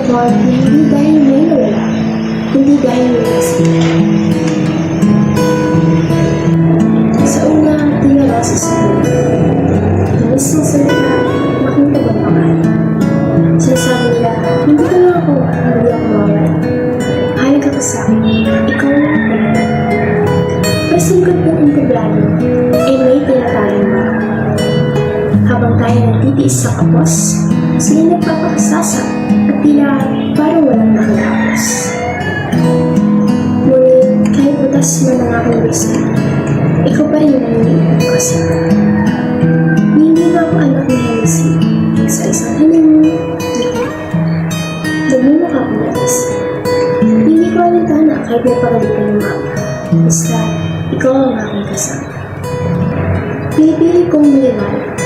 nag-abort hindi dahil may nawala, hindi dahil may nasira. Sa una, tiyara sa sabi. Tamis ng salita, makita ba naman? Sinasabi nila, hindi ka na ako, hindi ako mawala. Mahal ka sa akin, ikaw na ako. Pero singkot ng impiblano, ay may tinatayo mo. Habang tayo nagtitiis sa kapos, sila nagpapakasasa at tila parang walang nakatapos. Ngunit kahit butas man ang aking bisa, ikaw pa rin ang naniniipag ko sa akin. Hindi na ako anak ni Hennessy, sa isang honeymoon, nagmumukha ko na isa. Hindi ko alintana kahit may pagalitan ng mama. Basta, ikaw ang aking kasama. Pinipili kong maliwanag.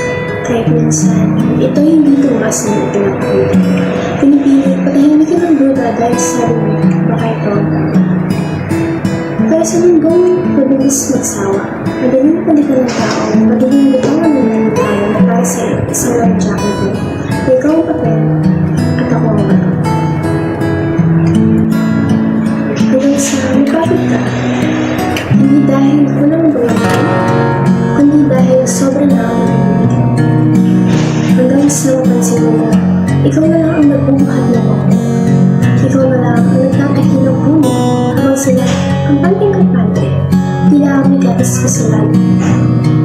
Kahit minsan, ito'y hindi tumas na itinapagod. Pinipili, patahimikin ng duda dahil sabi mo, baka ito ang tama. Pero sa munggong mabilis magsawa, madaling palitan ng tao, madaling litangan ng tayo na para sa isang lang jacket mo, na ikaw ang papel at ako ang bato. Hanggang sa magkapit ka, hindi dahil walang buwan, kundi dahil sobrang na ako nabibigyan. Hanggang sa mapansin mo, ikaw na lang ang nagbubuhat mo ko. Ikaw na lang ang nagtatahin ng puno habang sila ang panting-kampante. Tila ang may gatas kasulan,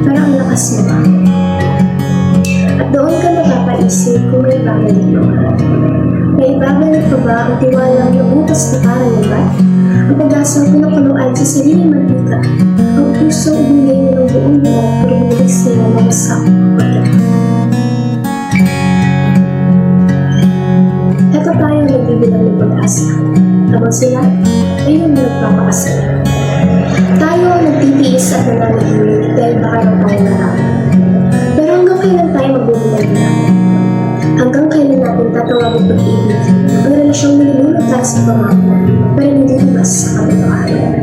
para ang lakas mo ba? At doon ka napapaisip kung may babalik mo. May babalik pa ba ang tiwalang nabutas na parang libat? Ang pag-asang pinakuluan sa sariling mantika, ang pusong ibigay mo ng buong buo pero bilis nila mawasak pagkat. Ito tayo nagbibilang ng pag-asa, habang sila ay yung nagpapakasala. Tayo ang nagtitiis at nananahimik dahil baka lang tayo marami. Pero hanggang kailan tayo magbibilang na? Hanggang kailan natin tatawagin pag-ibig ang relasyong nilulunod tayo sa pangako pero hindi mas sa katotohanan.